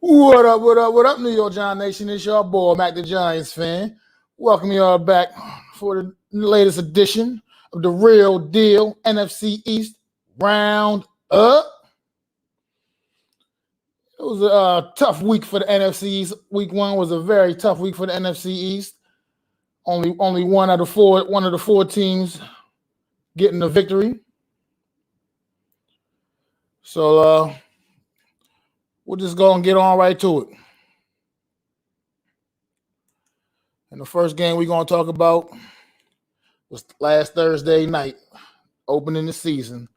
What up, what up, what up, New York Giant Nation? It's your boy, Mac the Giants fan. Welcome y'all back for the latest edition of the Real Deal NFC East Round Up. It was a tough week for the NFC East. Week one was a very tough week for the NFC East. Only one of the four teams getting the victory. So we'll just go and get on right to it. And the first game we're going to talk about was last Thursday night, opening the season.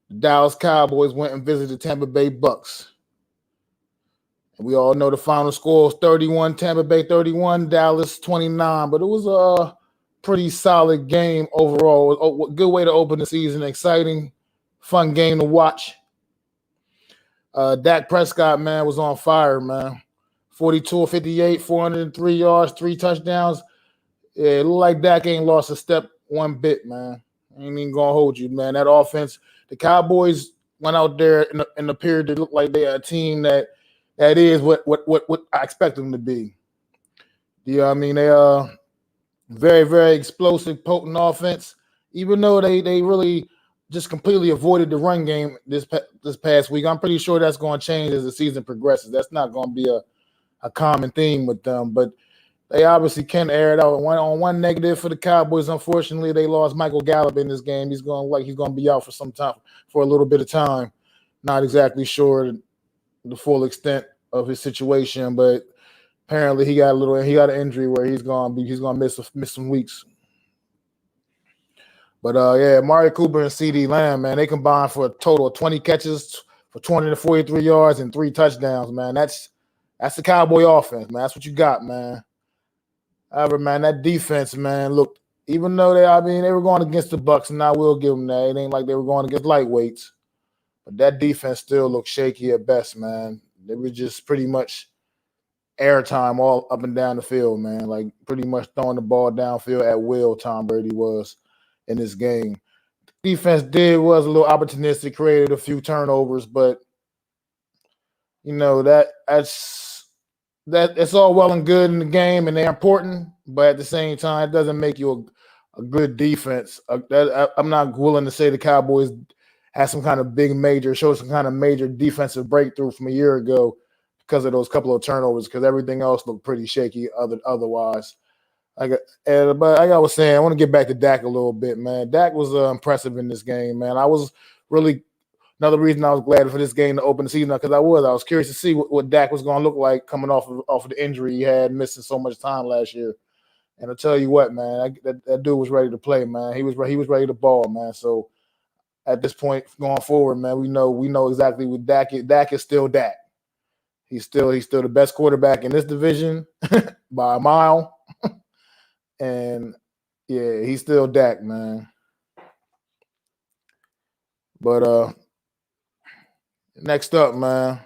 The Dallas Cowboys went and visited Tampa Bay Bucks. And we all know the final score was 31, Tampa Bay 31, Dallas 29. But it was a pretty solid game overall. Good way to open the season. Exciting, fun game to watch. Dak Prescott, man, was on fire, man. 42 or 58, 403 yards, 3 touchdowns. Yeah, it looked like Dak ain't lost a step one bit, man. I ain't even going to hold you, man. That offense, the Cowboys went out there in the period that looked like they are a team that is what I expect them to be. You know what I mean? They are very, very explosive, potent offense, even though they really just completely avoided the run game this past week. I'm pretty sure that's going to change as the season progresses. That's not going to be a common theme with them, but they obviously can air it out. One negative for the Cowboys, unfortunately, they lost Michael Gallup in this game. He's going to be out for a little bit of time. Not exactly sure the full extent of his situation, but apparently he got an injury where he's going to miss some weeks. But Amari Cooper and CeeDee Lamb, man, they combined for a total of 20 catches for 20 to 43 yards and 3 touchdowns, man. That's the Cowboy offense, man. That's what you got, man. However, man, that defense, man, look, even though they were going against the Bucks, and I will give them that. It ain't like they were going against lightweights. But that defense still looked shaky at best, man. They were just pretty much airtime all up and down the field, man. Like pretty much throwing the ball downfield at will, Tom Brady was in this game. The defense was a little opportunistic, created a few turnovers, but you know, that's all well and good in the game, and they're important, but at the same time, it doesn't make you a good defense. I'm not willing to say the Cowboys had some kind of showed some kind of major defensive breakthrough from a year ago because of those couple of turnovers, because everything else looked pretty shaky otherwise. But like I was saying, I want to get back to Dak a little bit, man. Dak was impressive in this game, man. I was really another reason I was glad for this game to open the season, because I was curious to see what Dak was going to look like coming off of the injury he had, missing so much time last year. And I'll tell you what, man, that dude was ready to play, man. He was ready to ball, man. So at this point going forward, man, we know exactly what Dak is. Dak is still Dak. He's still the best quarterback in this division by a mile. And yeah, he's still Dak, man. But next up, man,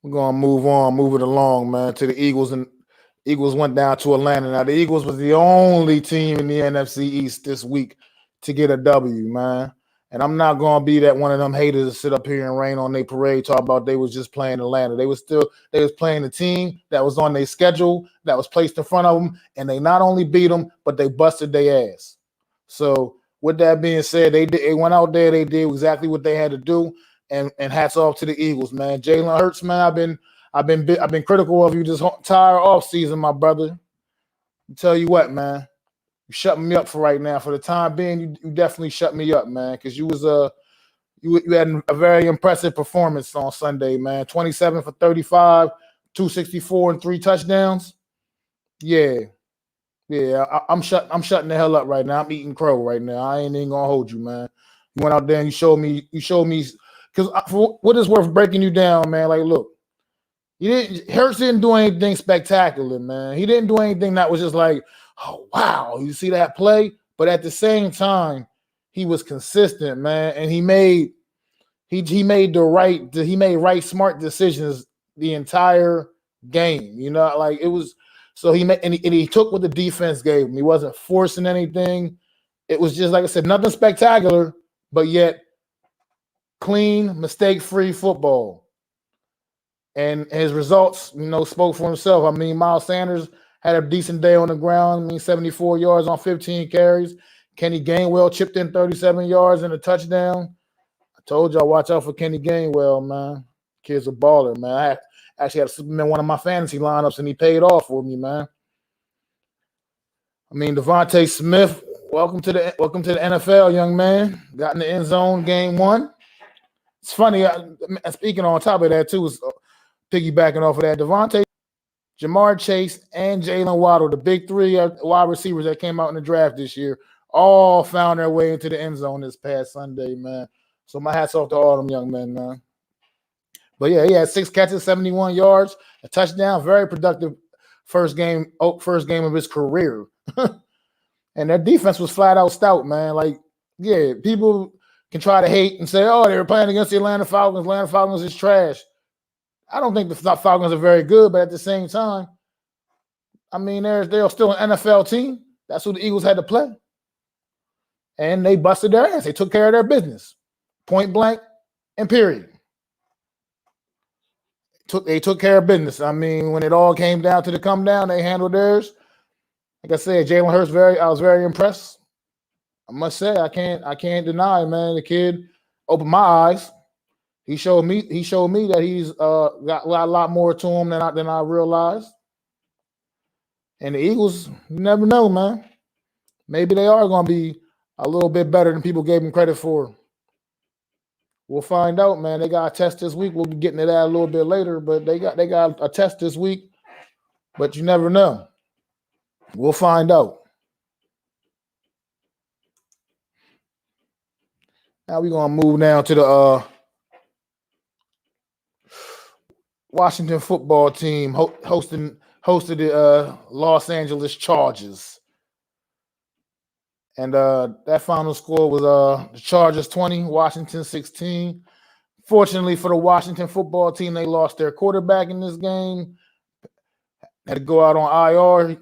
we're gonna move it along, man, to the Eagles. And Eagles went down to Atlanta. Now the Eagles was the only team in the NFC East this week to get a W, man. And I'm not gonna be that one of them haters to sit up here and rain on their parade, talk about they was just playing Atlanta. They was playing the team that was on their schedule, that was placed in front of them, and they not only beat them, but they busted their ass. So with that being said, they went out there, they did exactly what they had to do, and hats off to the Eagles, man. Jalen Hurts, man, I've been critical of you this entire offseason, my brother. I'll tell you what, man. You shut me up for right now. For the time being, you definitely shut me up, man, because you had a very impressive performance on Sunday, man. 27 for 35, 264 and 3 touchdowns. Yeah. I'm shutting the hell up right now. I'm eating crow right now. I ain't even gonna hold you, man. You went out there and you showed me because for what is worth breaking you down, man. Like, look, Hurts didn't do anything spectacular, man. He didn't do anything that was just like, oh wow, you see that play? But at the same time, he was consistent, man, and he made smart decisions the entire game. You know, like it was. So he took what the defense gave him. He wasn't forcing anything. It was just, like I said, nothing spectacular, but yet clean, mistake-free football. And his results, spoke for himself. I mean, Miles Sanders had a decent day on the ground. I mean, 74 yards on 15 carries. Kenny Gainwell chipped in 37 yards and a touchdown. I told y'all, watch out for Kenny Gainwell, man. Kid's a baller, man. I actually had to slip him in one of my fantasy lineups, and he paid off for me, man. I mean, Devontae Smith, welcome to the NFL, young man. Got in the end zone, game 1. It's funny. Speaking on top of that too, is piggybacking off of that, Devontae, Jamar Chase, and Jalen Waddle, the big 3 wide receivers that came out in the draft this year, all found their way into the end zone this past Sunday, man. So my hat's off to all them young men, man. But yeah, he had 6 catches, 71 yards, a touchdown. Very productive first game of his career. And their defense was flat out stout, man. Like, yeah, people can try to hate and say, oh, they were playing against the Atlanta Falcons. Atlanta Falcons is trash. I don't think the Falcons are very good, but at the same time, I mean, they're still an NFL team. That's who the Eagles had to play. And they busted their ass. They took care of their business. Point blank and period. They took care of business. I mean, when it all came down to the come down, they handled theirs. Like I said, Jalen Hurts, I was very impressed. I must say, I can't deny, man. The kid opened my eyes. He showed me that he's got a lot more to him than I realized. And the Eagles, you never know, man. Maybe they are going to be a little bit better than people gave them credit for. We'll find out, man. They got a test this week. We'll be getting to that a little bit later, but they got a test this week. But you never know. We'll find out. Now we're going to move now to the Washington football team hosted the Los Angeles Chargers. And that final score was the Chargers 20, Washington 16. Fortunately for the Washington football team, they lost their quarterback in this game. Had to go out on IR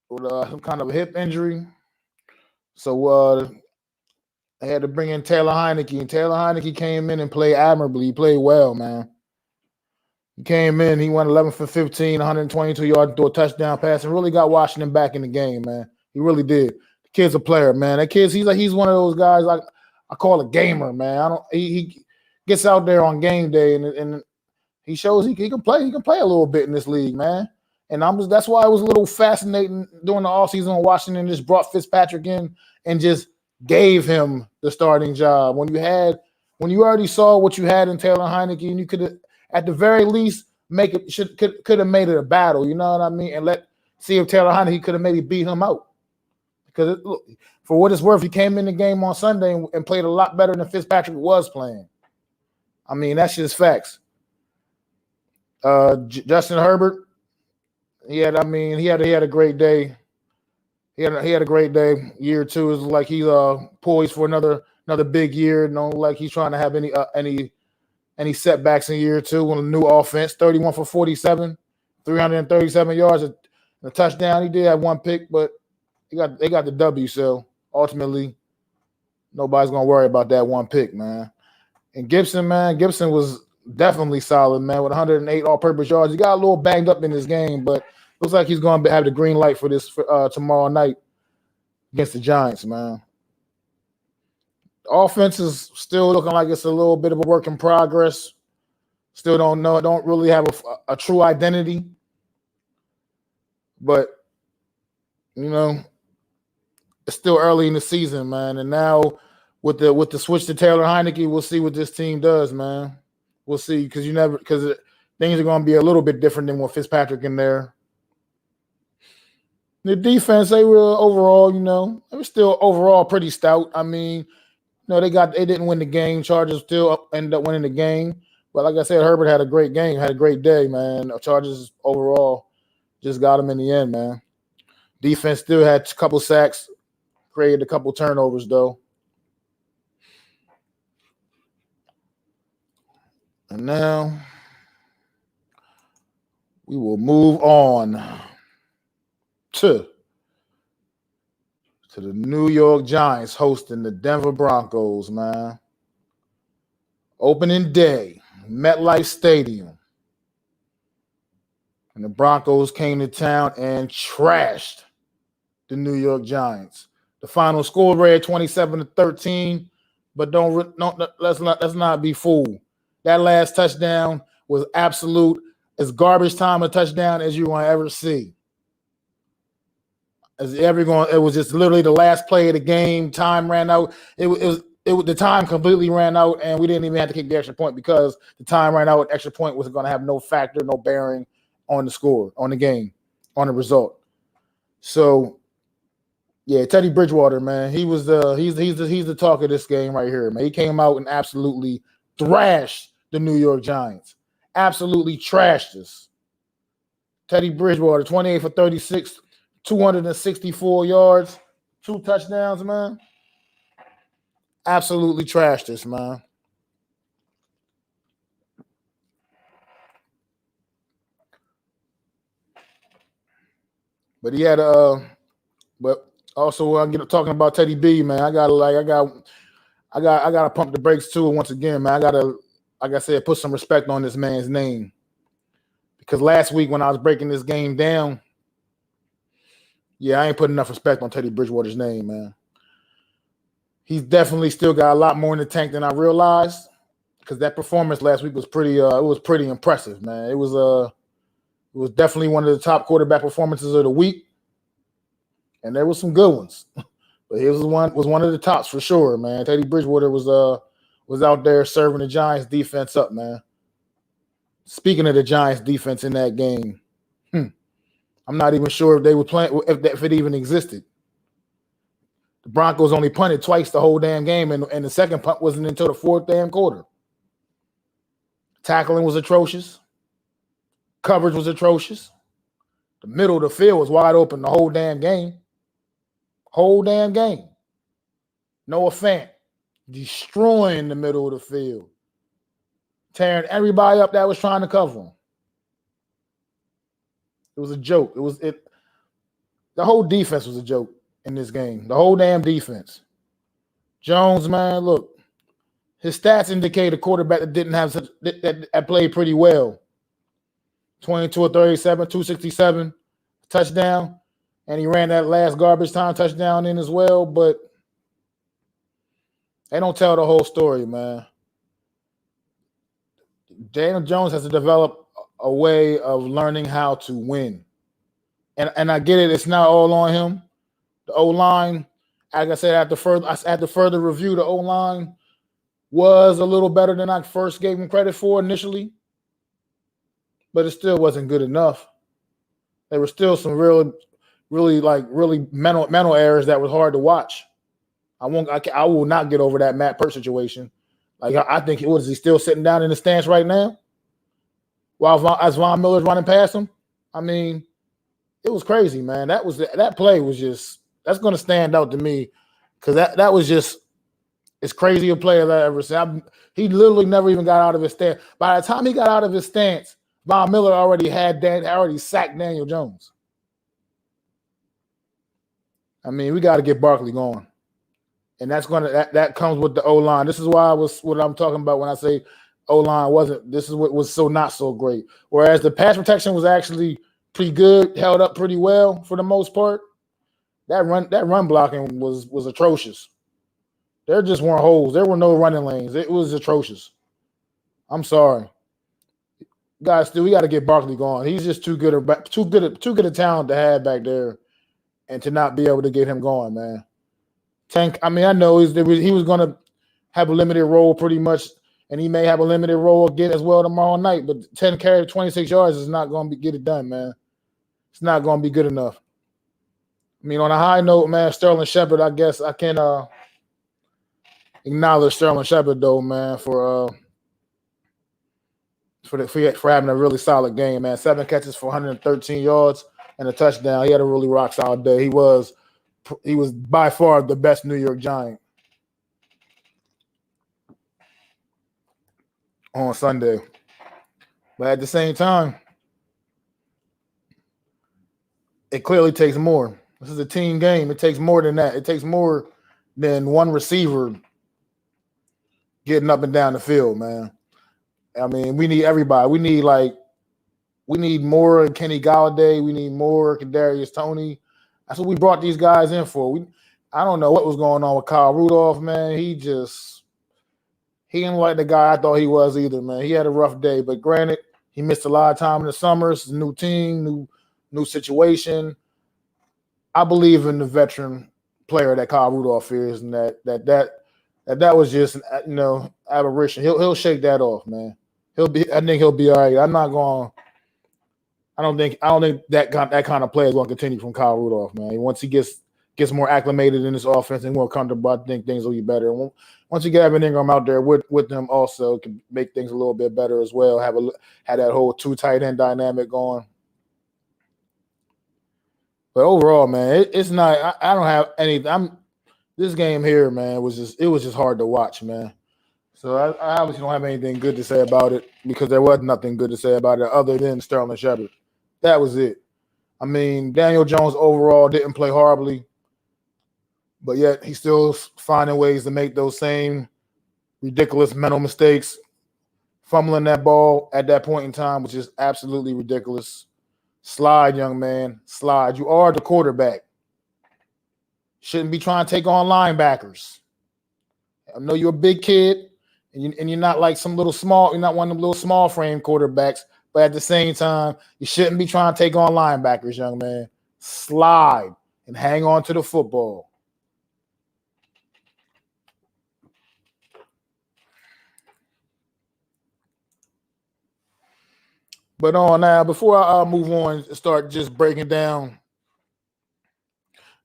with some kind of a hip injury. So they had to bring in Taylor Heineke. And Taylor Heineke came in and played admirably. He played well, man. He came in, he went 11 for 15, 122 yards, threw a touchdown pass, and really got Washington back in the game, man. He really did. The kid's a player, man. That kid's he's one of those guys I call a gamer, man. He gets out there on game day and he shows he can play. He can play a little bit in this league, man. And that's why it was a little fascinating during the offseason when Washington just brought Fitzpatrick in and just gave him the starting job. When you already saw what you had in Taylor Heineke, and you could have, at the very least, could have made it a battle, you know what I mean? And see if Taylor Heineke could have maybe beat him out. Because look, for what it's worth, he came in the game on Sunday and played a lot better than Fitzpatrick was playing. I mean, that's just facts. Justin Herbert, he had a great day. He had a great day. Year 2 is like he's poised for another big year. No, like he's trying to have any setbacks in year 2 on a new offense. 31 for 47, 337 yards, and a touchdown. He did have one pick, but they got the W. So ultimately, nobody's gonna worry about that one pick, man. And Gibson was definitely solid, man, with 108 all-purpose yards. He got a little banged up in this game, but looks like he's going to have the green light for this tomorrow night against the Giants, man. The offense is still looking like it's a little bit of a work in progress. Still don't really have a true identity. But, it's still early in the season, man. And now with the switch to Taylor Heineke, we'll see what this team does, man. We'll see, because things are going to be a little bit different than with Fitzpatrick in there. The defense, they were overall, they were still overall pretty stout. I mean, they didn't win the game. Chargers still ended up winning the game. But like I said, Herbert had a great game, had a great day, man. The Chargers overall just got him in the end, man. Defense still had a couple sacks, created a couple turnovers, though. And now we will move on to the New York Giants hosting the Denver Broncos, man. Opening day, MetLife Stadium. And the Broncos came to town and trashed the New York Giants. The final score read 27-13, but let's not be fooled. That last touchdown was absolute as garbage time a touchdown as you're going to ever see. It was just literally the last play of the game. Time ran out. The time completely ran out, and we didn't even have to kick the extra point because the time ran out. Extra point was going to have no factor, no bearing on the score, on the game, on the result. So, yeah, Teddy Bridgewater, man, he's the talk of this game right here, man. He came out and absolutely thrashed the New York Giants. Absolutely trashed us. Teddy Bridgewater, 28 for 36, 264 yards, 2 touchdowns, man. Absolutely trashed us, man. But he had but also I'm talking about Teddy B, man. I gotta pump the brakes too. Once again, man, I gotta, like I said, put some respect on this man's name. Because last week when I was breaking this game down, yeah, I ain't put enough respect on Teddy Bridgewater's name, man. He's definitely still got a lot more in the tank than I realized. Because that performance last week was pretty impressive, man. It was definitely one of the top quarterback performances of the week. And there was some good ones. But he was one of the tops for sure, man. Teddy Bridgewater was out there serving the Giants defense up, man. Speaking of the Giants defense in that game, I'm not even sure if they were playing, if it even existed. The Broncos only punted twice the whole damn game, and the second punt wasn't until the fourth damn quarter. Tackling was atrocious. Coverage was atrocious. The middle of the field was wide open the whole damn game. Whole damn game. Noah Fant destroying the middle of the field. Tearing everybody up that was trying to cover him. It was a joke. The whole defense was a joke in this game. The whole damn defense. Jones, man, look. His stats indicate a quarterback that didn't have that played pretty well. 22 of 37, 267, touchdown. And he ran that last garbage time touchdown in as well. But they don't tell the whole story, man. Daniel Jones has to develop a way of learning how to win. And I get it. It's not all on him. The O-line, like I said, after further review, the O-line was a little better than I first gave him credit for initially. But it still wasn't good enough. There were still some really mental errors that was hard to watch. I will not get over that Matt Peart situation. Like I think is he still sitting down in the stance right now? As Von Miller's running past him? I mean, it was crazy, man. That play was just, that's going to stand out to me because that was just as crazy a play as I ever seen. He literally never even got out of his stance. By the time he got out of his stance, Von Miller already sacked Daniel Jones. I mean, we got to get Barkley going. And that comes with the O-line. This is what I'm talking about when I say O-line this is what was so not so great. Whereas the pass protection was actually pretty good, held up pretty well for the most part. That run blocking was atrocious. There just weren't holes. There were no running lanes. It was atrocious. I'm sorry. Guys, we got to get Barkley going. He's just too good a talent to have back there and to not be able to get him going, man. Tank, I mean, I know he was going to have a limited role pretty much, and he may have a limited role again as well tomorrow night, but 10 carries, 26 yards is not going to get it done, man. It's not going to be good enough. I mean, on a high note, man, Sterling Shepard, I guess I can acknowledge Sterling Shepard, though, man, for having a really solid game, man. 7 catches for 113 yards and a touchdown. He had a really rock solid day. He was by far the best New York Giant on Sunday. But at the same time, it clearly takes more. This is a team game. It takes more than that. It takes more than one receiver getting up and down the field, man. I mean, we need everybody. We need, like, We need more Kenny Galladay. We need more Kadarius Toney. That's what we brought these guys in for. I don't know what was going on with Kyle Rudolph, man. He didn't like the guy I thought he was either, man. He had a rough day, but granted, he missed a lot of time in the summer. It's a new team, new situation. I believe in the veteran player that Kyle Rudolph is, and that was just aberration. He'll shake that off, man. I think he'll be all right. I don't think that kind of play is going to continue from Kyle Rudolph, man. Once he gets more acclimated in this offense and more comfortable, I think things will be better. Once you get Evan Ingram out there with them, also can make things a little bit better as well. Have that whole 2 tight end dynamic going. But overall, man, it's not. I don't have any. This game here, man, it was just hard to watch, man. So I obviously don't have anything good to say about it because there was nothing good to say about it other than Sterling Shepard. That was it. I mean, Daniel Jones overall didn't play horribly, but yet he's still finding ways to make those same ridiculous mental mistakes, fumbling that ball at that point in time, which is absolutely ridiculous. Slide, young man. Slide. You are the quarterback. Shouldn't be trying to take on linebackers. I know you're a big kid, and you're not like some little small. You're not one of them little small frame quarterbacks. But at the same time, you shouldn't be trying to take on linebackers, young man. Slide and hang on to the football. But now, before I move on and start just breaking down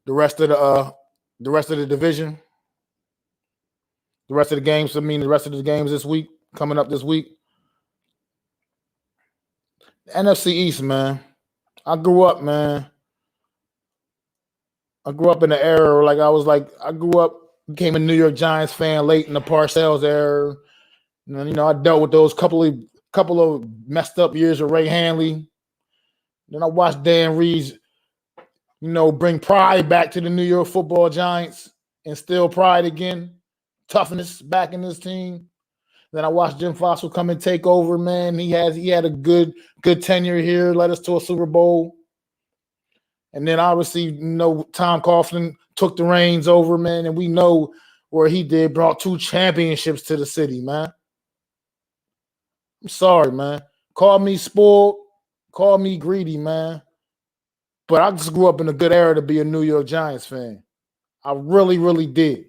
the rest of the division, the rest of the games. I mean, the rest of the games this week coming up this week. The NFC East, man. I grew up in the era I grew up, became a New York Giants fan late in the Parcells era. And, I dealt with those couple of messed up years of Ray Handley. Then I watched Dan Reeves, bring pride back to the New York Football Giants, instill pride again, toughness back in this team. Then I watched Jim Fossil come and take over, man. He had a good tenure here, led us to a Super Bowl. And then obviously, Tom Coughlin took the reins over, man, and we know where he brought 2 championships to the city, man. I'm sorry, man. Call me spoiled, call me greedy, man. But I just grew up in a good era to be a New York Giants fan. I really, really did.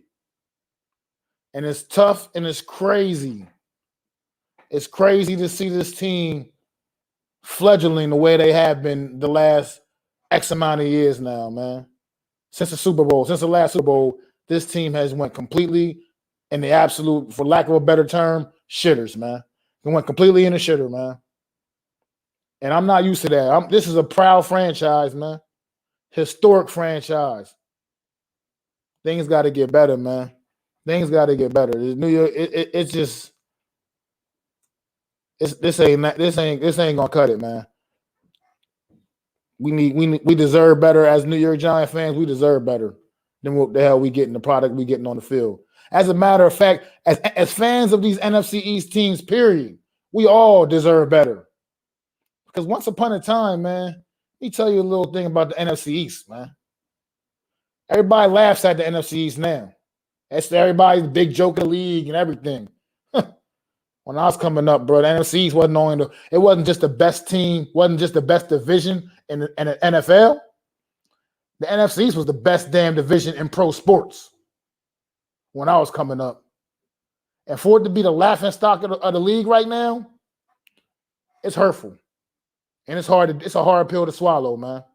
And it's tough and it's crazy. It's crazy to see this team fledgling the way they have been the last X amount of years now, man. Since the last Super Bowl, this team has went completely in the absolute, for lack of a better term, shitters, man. It went completely in the shitter, man. And I'm not used to that. This is a proud franchise, man. Historic franchise. Things got to get better, man. Things got to get better. New York, it's just, this ain't gonna cut it, man. We deserve better as New York Giant fans. We deserve better than what the hell we getting, the product we getting on the field. As a matter of fact, as fans of these NFC East teams, period, we all deserve better. Because once upon a time, man, let me tell you a little thing about the NFC East, man. Everybody laughs at the NFC East now. That's everybody's big joke in the league and everything. When I was coming up, bro, the NFC East it wasn't just the best team, wasn't just the best division in the NFL. The NFC East was the best damn division in pro sports when I was coming up. And for it to be the laughing stock of the league right now, it's hurtful. And it's a hard pill to swallow, man.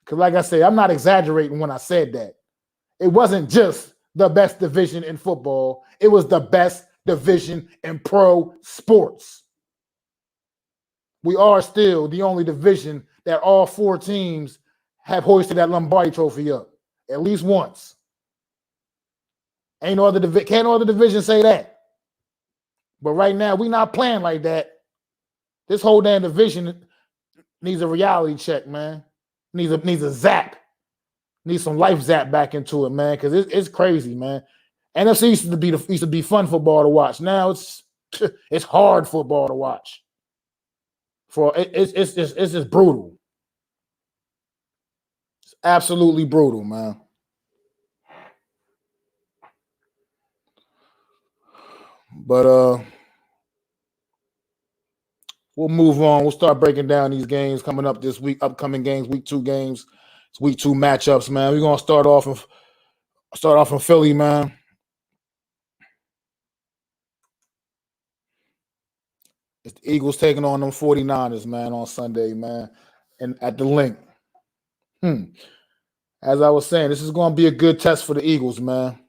Because like I said, I'm not exaggerating when I said that. It wasn't just the best division in football. It was the best division in pro sports. We are still the only division that all 4 teams have hoisted that Lombardi trophy up at least once. Can't no other division say that. But right now, we're not playing like that. This whole damn division needs a reality check, man. Needs a zap. Needs some life zap back into it, man, because it's crazy, man. NFC used to be fun football to watch. Now it's hard football to watch. It's just brutal. It's absolutely brutal, man. But we'll move on. We'll start breaking down these games coming up this week, upcoming games, week 2 games. It's week 2 matchups, man. We're gonna start off in Philly, man. It's the Eagles taking on them 49ers, man, on Sunday, man. And at the link. As I was saying, this is gonna be a good test for the Eagles, man.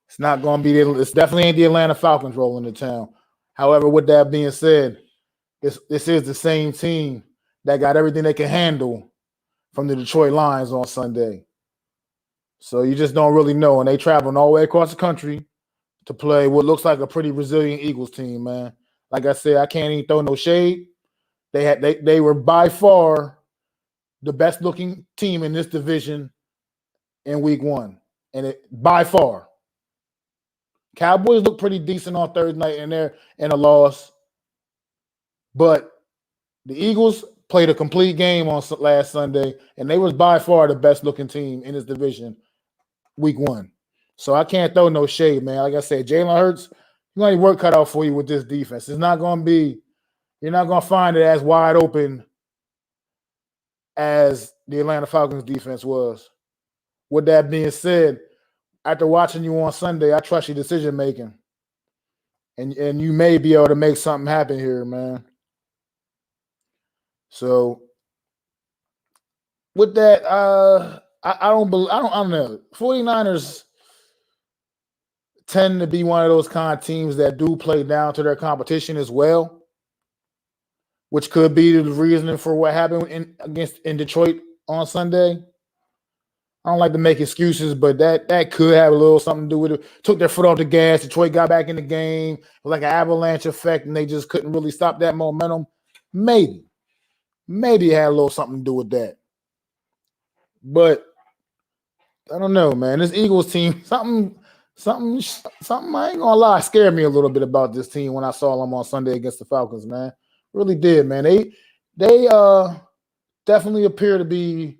It's not gonna be it's definitely ain't the Atlanta Falcons rolling the town. However, with that being said, this is the same team that got everything they can handle from the Detroit Lions on Sunday. So you just don't really know. And they traveling all the way across the country to play what looks like a pretty resilient Eagles team, man. Like I said, I can't even throw no shade. They were by far the best looking team in this division in week 1. And it by far. Cowboys look pretty decent on Thursday night and they're in a loss. But the Eagles played a complete game on last Sunday, and they was by far the best looking team in this division week 1. So I can't throw no shade, man. Like I said, Jalen Hurts, you got any work cut out for you with this defense. It's not going to be, you're not going to find it as wide open as the Atlanta Falcons defense was. With that being said, after watching you on Sunday, I trust your decision making. And you may be able to make something happen here, man. So with that, I don't know. 49ers tend to be one of those kind of teams that do play down to their competition as well, which could be the reason for what happened in Detroit on Sunday. I don't like to make excuses, but that could have a little something to do with it. Took their foot off the gas. Detroit got back in the game, like an avalanche effect, and they just couldn't really stop that momentum. Maybe it had a little something to do with that. But I don't know, man. This Eagles team, something. I ain't gonna lie, scared me a little bit about this team when I saw them on Sunday against the Falcons, man. Really did, man. They definitely appear to be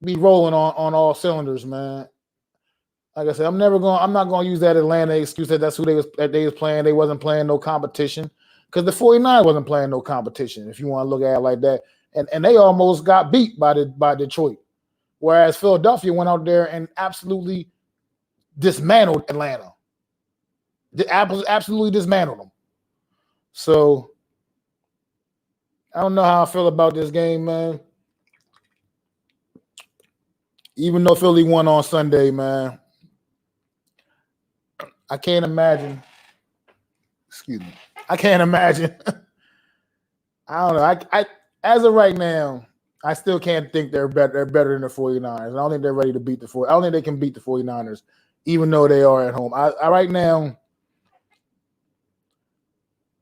rolling on all cylinders, man. Like I said, I'm not gonna use that Atlanta excuse that that's who they was playing. They wasn't playing no competition because the 49ers wasn't playing no competition. If you want to look at it like that, and they almost got beat by Detroit, whereas Philadelphia went out there and absolutely dismantled Atlanta. Absolutely dismantled them. So I don't know how I feel about this game, man. Even though Philly won on Sunday, man, I can't imagine. Excuse me. I can't imagine. I don't know. I as of right now, I still can't think they're better. They're better than the 49ers. I don't think they're ready to beat the 49ers. I don't think they can beat the 49ers, even though they are at home. I right now,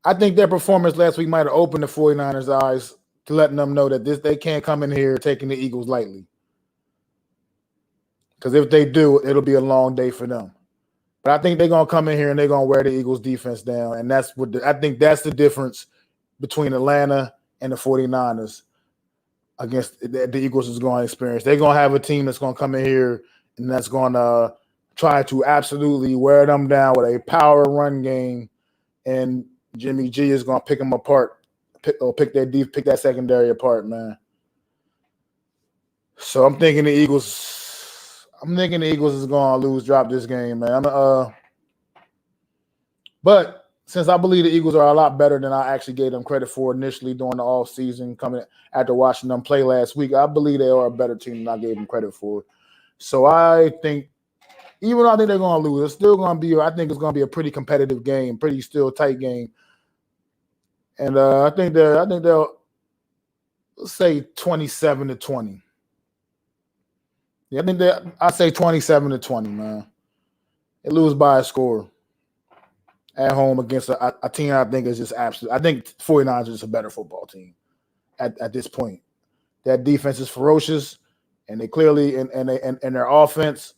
I think their performance last week might have opened the 49ers' eyes to letting them know that they can't come in here taking the Eagles lightly. Because if they do, it'll be a long day for them. But I think they're gonna come in here and they're gonna wear the Eagles defense down. And that's what I think that's the difference between Atlanta and the 49ers against the Eagles is going to experience. They're gonna have a team that's gonna come in here and that's gonna try to absolutely wear them down with a power run game. And Jimmy G is gonna pick them apart, pick that secondary apart, man. So I'm thinking the Eagles is gonna drop this game, man. But since I believe the Eagles are a lot better than I actually gave them credit for initially during the offseason, coming after watching them play last week, I believe they are a better team than I gave them credit for. So I think, even though I think they're gonna lose, it's still gonna be. I think it's gonna be a pretty competitive game, pretty still tight game. And I think they'll say 27-20. Yeah, I say 27-20, man. They lose by a score at home against a team I think is just absolute. I think 49ers is a better football team at this point. That defense is ferocious, and they clearly and their offense,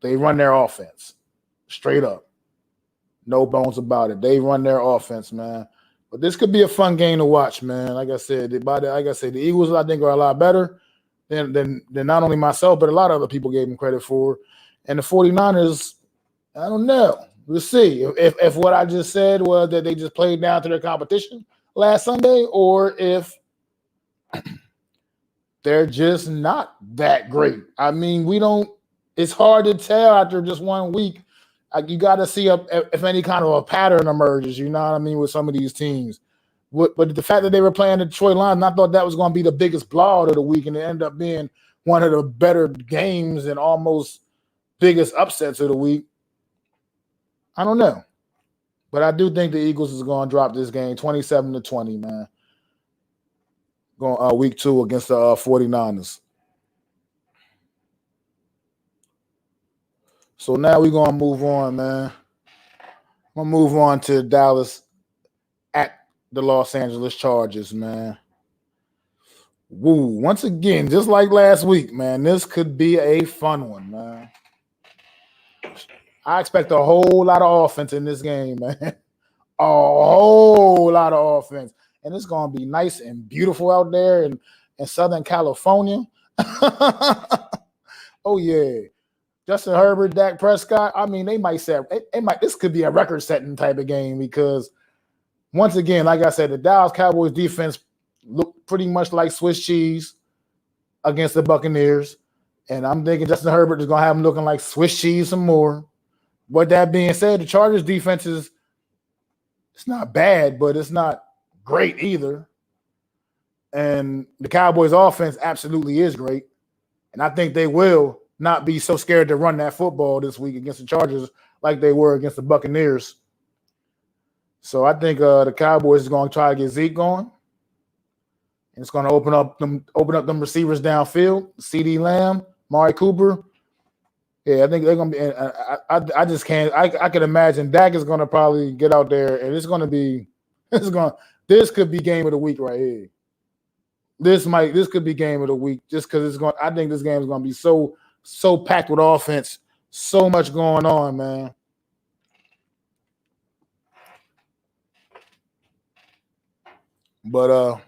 they run their offense straight up. No bones about it. They run their offense, man. But this could be a fun game to watch, man. Like I said, the Eagles I think are a lot better than not only myself, but a lot of other people gave them credit for. And the 49ers, I don't know. We'll see if what I just said was that they just played down to their competition last Sunday, or if they're just not that great. I mean, it's hard to tell after just 1 week. You got to see if any kind of a pattern emerges, you know what I mean, with some of these teams. But the fact that they were playing the Detroit Lions, I thought that was going to be the biggest blowout of the week, and it ended up being one of the better games and almost biggest upsets of the week. I don't know. But I do think the Eagles is going to drop this game 27-20, man. Going week 2 against the 49ers. So now we're going to move on, man. I'm going to move on to Dallas at the Los Angeles Chargers, man. Woo. Once again, just like last week, man, this could be a fun one, man. I expect a whole lot of offense in this game, man. A whole lot of offense. And it's going to be nice and beautiful out there in Southern California. Oh, yeah. Justin Herbert, Dak Prescott, I mean, they might say this could be a record-setting type of game because, once again, like I said, the Dallas Cowboys defense looked pretty much like Swiss cheese against the Buccaneers. And I'm thinking Justin Herbert is going to have them looking like Swiss cheese some more. But that being said, the Chargers defense it's not bad, but it's not great either. And the Cowboys offense absolutely is great. And I think they will not be so scared to run that football this week against the Chargers like they were against the Buccaneers. So I think the Cowboys is going to try to get Zeke going. And it's going to open up them receivers downfield. CD Lamb, Mari Cooper. Yeah, I think they're going to be. I just can't. I can imagine Dak is going to probably get out there, and it's going to be. This could be game of the week right here. This could be game of the week just because it's going. I think this game is going to be so packed with offense, so much going on, man. But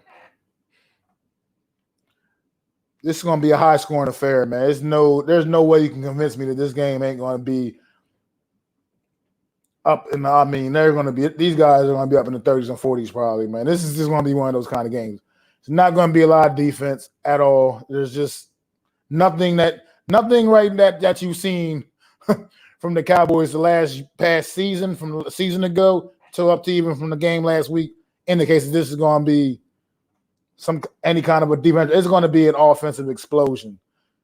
this is going to be a high-scoring affair, man. There's no way you can convince me that this game ain't going to be up in the, I mean, these guys are going to be up in the 30s and 40s probably, man. This is just going to be one of those kind of games. It's not going to be a lot of defense at all. There's just nothing right that you've seen from the Cowboys the past season, from a season ago to up to even from the game last week indicates that this is going to be any kind of a defense. It's going to be an offensive explosion.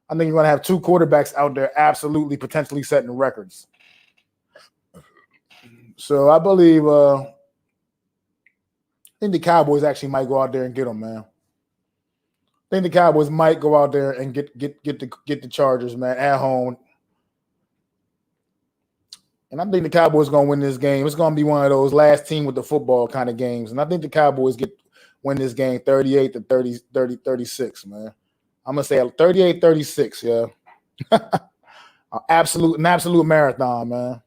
I think you're going to have 2 quarterbacks out there absolutely potentially setting records. So I believe I think the Cowboys actually might go out there and get them, man. I think the Cowboys might go out there and get the Chargers, man, at home. And I think the Cowboys going to win this game. It's going to be one of those last team with the football kind of games. And I think the Cowboys win this game 38-36, man. I'm going to say 38-36, yeah. An absolute marathon, man.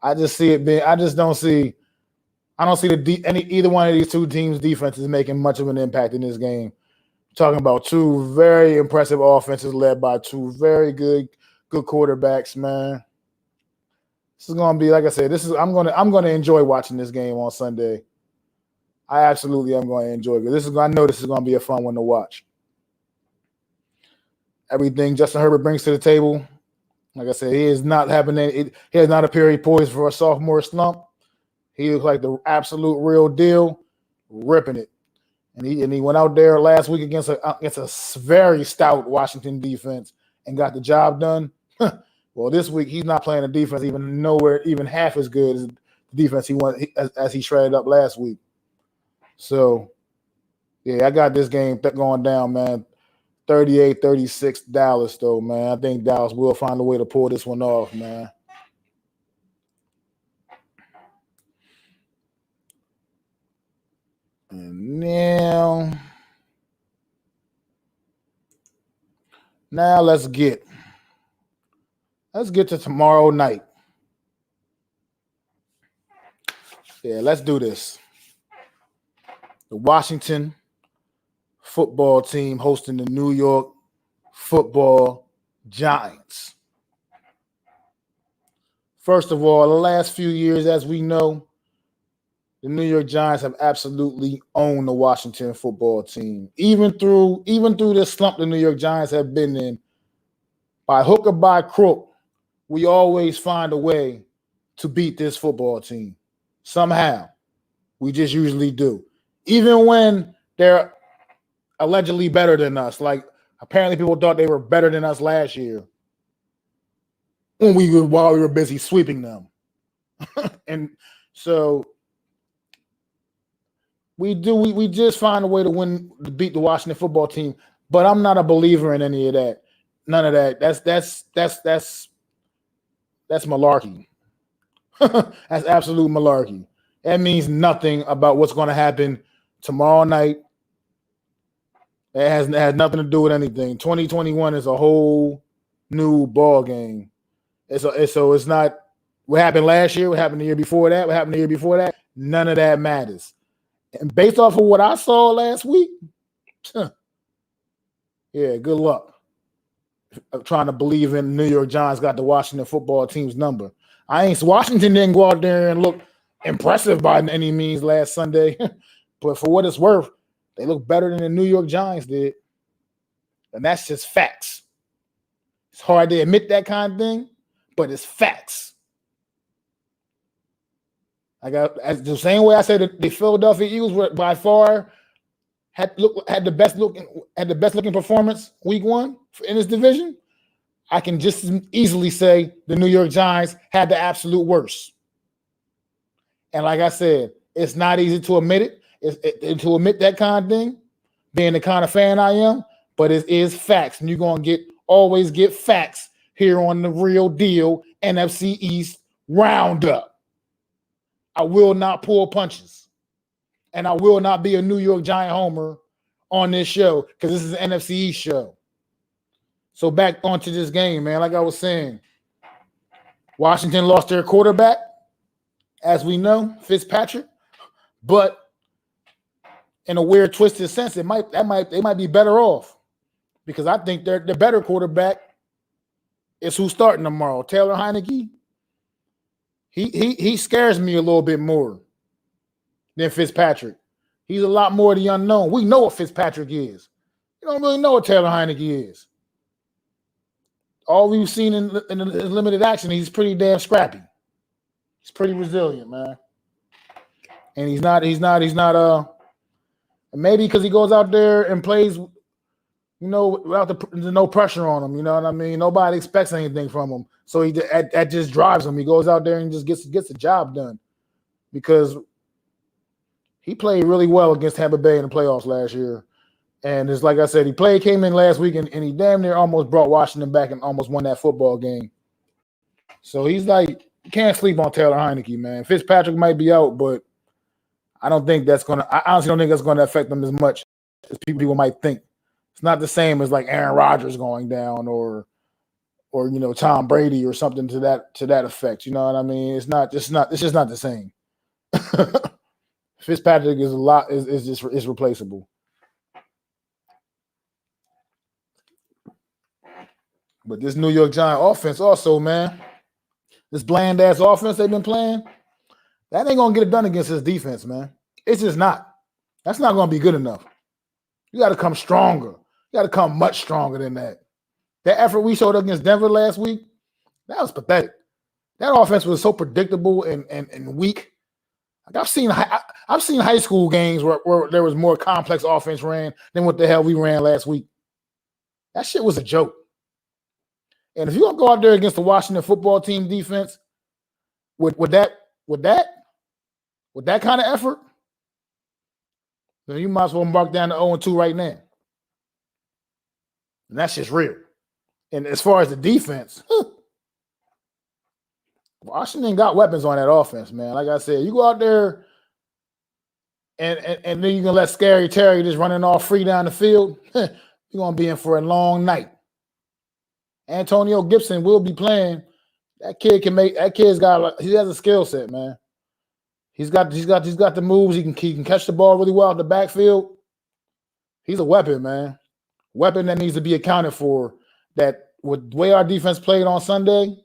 I just see it being. I don't see either one of these 2 teams' defenses making much of an impact in this game. Talking about 2 very impressive offenses led by 2 very good quarterbacks, man. This is gonna be, like I said, I'm gonna enjoy watching this game on Sunday. I absolutely am going to enjoy it. I know this is going to be a fun one to watch. Everything Justin Herbert brings to the table, like I said, he has not appeared poised for a sophomore slump. He looks like the absolute real deal, ripping it. And he went out there last week against a very stout Washington defense and got the job done. Well, this week he's not playing a defense even half as good as the defense as he shredded up last week. So, yeah, I got this game going down, man. 38-36 Dallas, though, man. I think Dallas will find a way to pull this one off, man. And now let's get to tomorrow night. Yeah, let's do this. The Washington football team hosting the New York Football Giants. First of all, the last few years, as we know, the New York Giants have absolutely owned the Washington football team. Even through this slump the New York Giants have been in, by hook or by crook, we always find a way to beat this football team. Somehow. We just usually do. Even when they're allegedly better than us. Like, apparently people thought they were better than us last year while we were busy sweeping them. And so we just find a way to beat the Washington football team. But I'm not a believer in any of that. None of that. That's malarkey. That's absolute malarkey. That means nothing about what's going to happen tomorrow night. It has nothing to do with anything. 2021 is a whole new ball game. So it's not what happened last year, what happened the year before that, what happened the year before that. None of that matters. And based off of what I saw last week, yeah, good luck. I'm trying to believe in New York Giants got the Washington football team's number. Washington didn't go out there and look impressive by any means last Sunday, but for what it's worth, they look better than the New York Giants did. And that's just facts. It's hard to admit that kind of thing, but it's facts. The same way I said that the Philadelphia Eagles were by far had the best looking performance week 1 in this division. I can just as easily say the New York Giants had the absolute worst. And like I said, it's not easy to admit it, to admit that kind of thing, being the kind of fan I am, but it is facts. And you're going to always get facts here on the Real Deal NFC East Roundup. I will not pull punches. And I will not be a New York Giant homer on this show because this is an NFC East show. So back onto this game, man. Like I was saying, Washington lost their quarterback, as we know, Fitzpatrick. But in a weird, twisted sense, they might be better off because I think the better quarterback is who's starting tomorrow. Taylor Heineke. He scares me a little bit more than Fitzpatrick. He's a lot more the unknown. We know what Fitzpatrick is. You don't really know what Taylor Heineke is. All we've seen in limited action, he's pretty damn scrappy. He's pretty resilient, man. And he's not maybe because he goes out there and plays, without no pressure on him, you know what I mean? Nobody expects anything from him. So that just drives him. He goes out there and just gets the job done because he played really well against Tampa Bay in the playoffs last year. And it's like I said, came in last week and he damn near almost brought Washington back and almost won that football game. So he's like, you can't sleep on Taylor Heineke, man. Fitzpatrick might be out, but I honestly don't think that's gonna affect them as much as people might think. It's not the same as like Aaron Rodgers going down or Tom Brady or something to that effect. You know what I mean? It's just not the same. Fitzpatrick is replaceable. But this New York Giant offense also, man, this bland ass offense they've been playing, that ain't gonna get it done against this defense, man. It's just not. That's not gonna be good enough. You got to come stronger. You got to come much stronger than that. That effort we showed up against Denver last week, that was pathetic. That offense was so predictable and weak. Like I've seen high school games where there was more complex offense ran than what the hell we ran last week. That shit was a joke. And if you don't go out there against the Washington football team defense with that kind of effort, then you might as well mark down to 0-2 right now. And that's just real. And as far as the defense, Washington got weapons on that offense, man. Like I said, you go out there and then you're going to let Scary Terry just running all free down the field, you're going to be in for a long night. Antonio Gibson will be playing. He has a skill set, man. He's got the moves. He can catch the ball really well out the backfield. He's a weapon, man. Weapon that needs to be accounted for. That with the way our defense played on Sunday,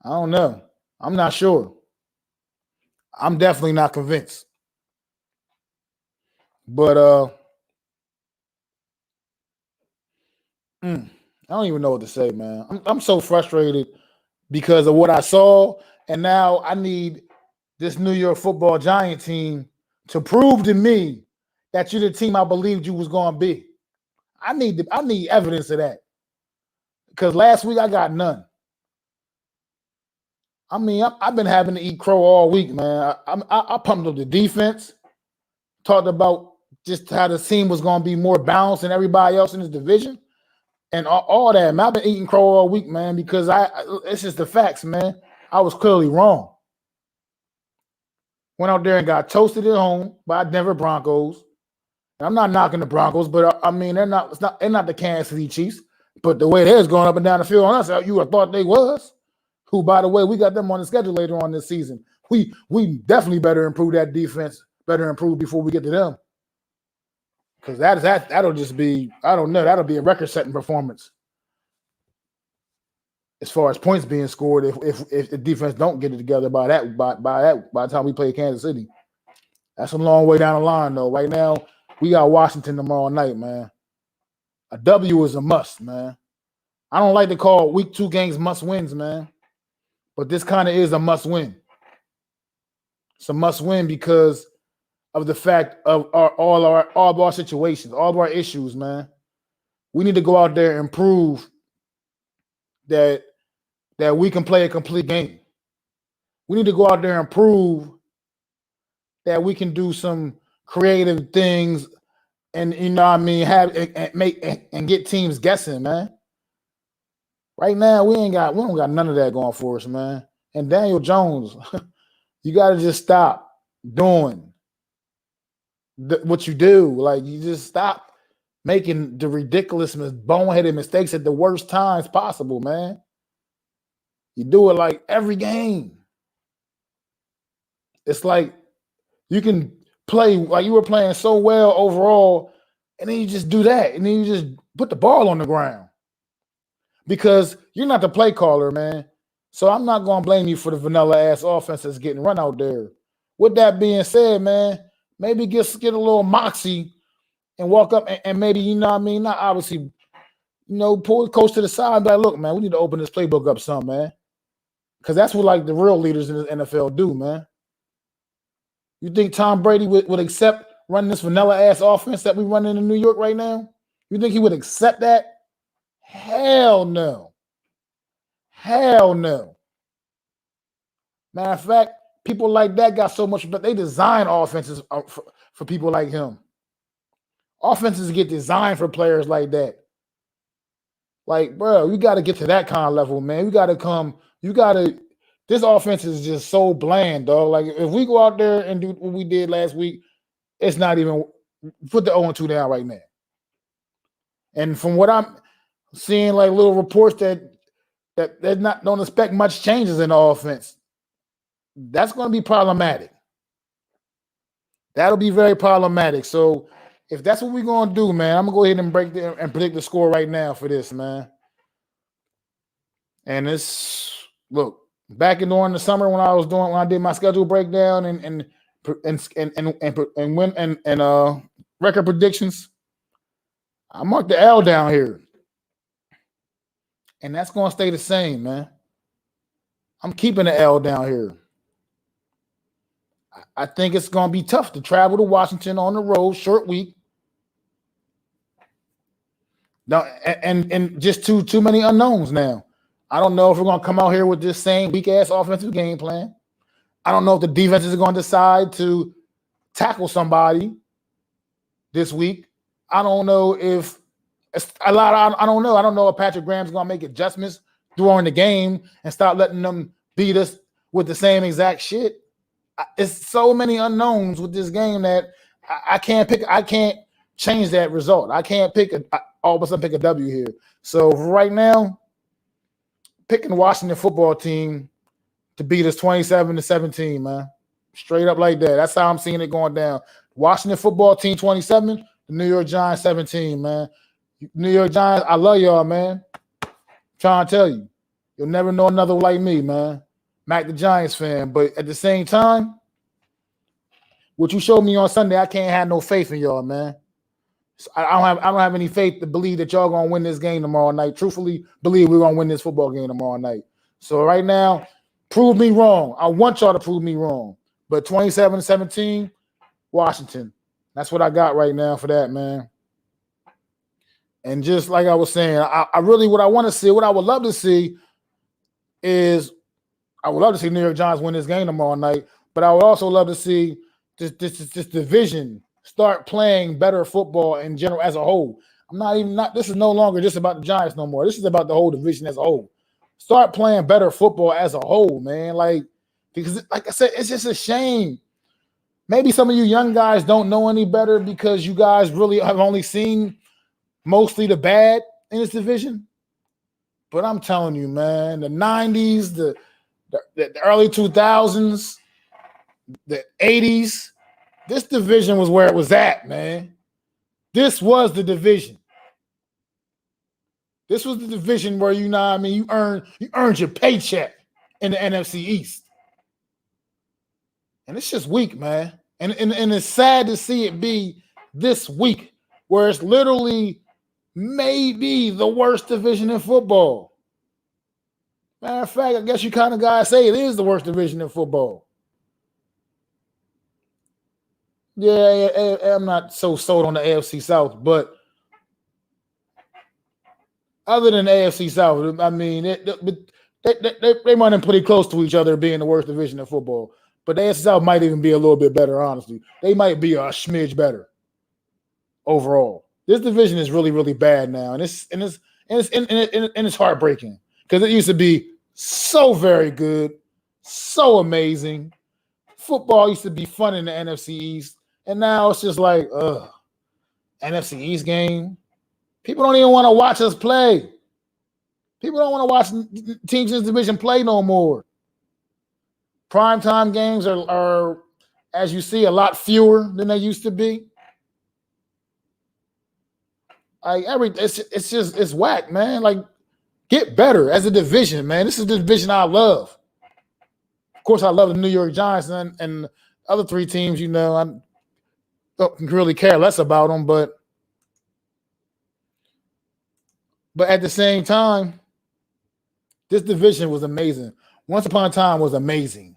I don't know. I'm not sure. I'm definitely not convinced. But I don't even know what to say, man. I'm so frustrated because of what I saw, and now I need this New York Football Giant team to prove to me that you're the team I believed you was going to be. I need evidence of that because last week I got none. I mean, I've been having to eat crow all week, man. I pumped up the defense, talked about just how the team was going to be more balanced than everybody else in this division, and all that. Man, I've been eating crow all week, man, because it's just the facts, man. I was clearly wrong. Went out there and got toasted at home by Denver Broncos. And I'm not knocking the Broncos, but I mean they're not the Kansas City Chiefs. But the way they're going up and down the field on us, you would have thought they was. Who, by the way, we got them on the schedule later on this season. We definitely better improve that defense, better improve before we get to them. Because that'll just be, I don't know, that'll be a record-setting performance as far as points being scored if the defense don't get it together by the time we play Kansas City. That's a long way down the line, though. Right now, we got Washington tomorrow night, man. A W is a must, man. I don't like to call week 2 games must-wins, man. But this kind of is a must-win. It's a must-win because of the fact of all of our situations, all of our issues, man. We need to go out there and prove that we can play a complete game. We need to go out there and prove that we can do some creative things and, you know what I mean, have and make and get teams guessing, man. Right now, we don't got none of that going for us, man. And Daniel Jones, you got to just stop doing what you do. Like, you just stop making the ridiculous, boneheaded mistakes at the worst times possible, man. You do it like every game. It's like you can play like you were playing so well overall, and then you just do that, and then you just put the ball on the ground. Because you're not the play caller, man. So I'm not going to blame you for the vanilla-ass offense that's getting run out there. With that being said, man, maybe get a little moxie and walk up and maybe, you know what I mean, not obviously, you know, pull the coach to the side and be like, look, man, we need to open this playbook up some, man. Because that's what, like, the real leaders in the NFL do, man. You think Tom Brady would accept running this vanilla-ass offense that we running in New York right now? You think he would accept that? Hell no. Hell no. Matter of fact, people like that got so much, but they design offenses for people like him. Offenses get designed for players like that. Like, bro, you got to get to that kind of level, man. This offense is just so bland, dog. Like, if we go out there and do what we did last week, it's not even, put the 0-2 down right now. And from what I'm seeing, like little reports that they're don't expect much changes in the offense. That's going to be problematic. That'll be very problematic. So if that's what we're going to do, man, I'm going to go ahead and predict the score right now for this, man. And look, back during the summer when I did my schedule breakdown and record predictions, I marked the L down here. And that's going to stay the same, man. I'm keeping the L down here. I think it's going to be tough to travel to Washington on the road, short week. Now, and just too many unknowns now. I don't know if we're going to come out here with this same weak-ass offensive game plan. I don't know if the defense is going to decide to tackle somebody this week. I don't know if I don't know. I don't know if Patrick Graham's going to make adjustments during the game and start letting them beat us with the same exact shit. It's so many unknowns with this game that I can't change that result. I can't all of a sudden pick a W here. So right now, picking the Washington football team to beat us 27-17, man. Straight up like that. That's how I'm seeing it going down. Washington football team 27, the New York Giants 17, man. New York Giants, I love y'all, man. I'm trying to tell you. You'll never know another like me, man. Mac the Giants fan. But at the same time, what you showed me on Sunday, I can't have no faith in y'all, man. I don't have any faith to believe that y'all gonna win this game tomorrow night. Truthfully, believe we're gonna win this football game tomorrow night. So right now, prove me wrong. I want y'all to prove me wrong. But 27-17, Washington. That's what I got right now for that, man. And just like I was saying, I really what I want to see, what I would love to see is I would love to see New York Giants win this game tomorrow night, but I would also love to see this division start playing better football in general as a whole. This is no longer just about the Giants no more. This is about the whole division as a whole. Start playing better football as a whole, man. Because like I said, it's just a shame. Maybe some of you young guys don't know any better because you guys really have only seen mostly the bad in this division. But I'm telling you, man, the 90s, the early 2000s, the 80s, this division was where it was at, man. This was the division. This was the division where you earned your paycheck in the NFC East. And it's just weak, man. And it's sad to see it be this week where it's literally maybe the worst division in football. Matter of fact, I guess you kind of guys say it is the worst division in football. Yeah, I'm not so sold on the AFC South, but other than the AFC South, I mean, they might have pretty close to each other being the worst division in football. But the AFC South might even be a little bit better, honestly. They might be a smidge better overall. This division is really, really bad now, and it's heartbreaking because it used to be so very good, so amazing. Football used to be fun in the NFC East, and now it's just like, NFC East game. People don't even want to watch us play. People don't want to watch teams in this division play no more. Primetime games are, as you see, a lot fewer than they used to be. It's whack, man. Like, get better as a division, man. This is the division I love. Of course, I love the New York Giants and the other three teams. I don't really care less about them, but at the same time, this division was amazing. Once upon a time was amazing.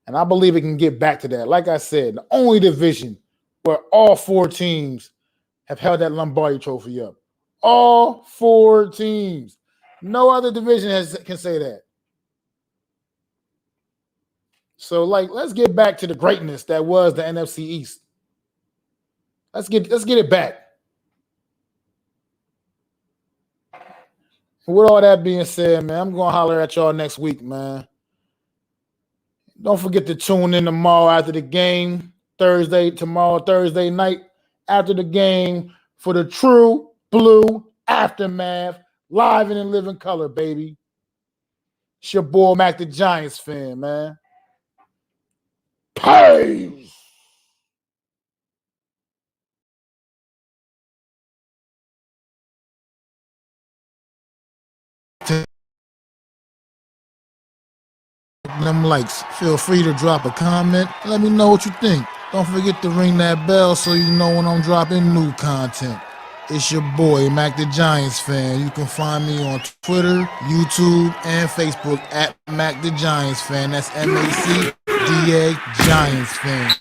And I believe it can get back to that. Like I said, the only division where all four teams have held that Lombardi trophy up. All four teams. No other division can say that. So, let's get back to the greatness that was the NFC East. Let's get it back. With all that being said, man, I'm going to holler at y'all next week, man. Don't forget to tune in tomorrow after the game, Thursday night after the game for the True Blue Aftermath, live and in living color, baby. It's your boy, Mac the Giants fan, man. Peace. Them likes. Feel free to drop a comment. Let me know what you think. Don't forget to ring that bell so you know when I'm dropping new content. It's your boy, Mac the Giants fan. You can find me on Twitter, YouTube, and Facebook at Mac the Giants fan. That's MACDA Giants fan.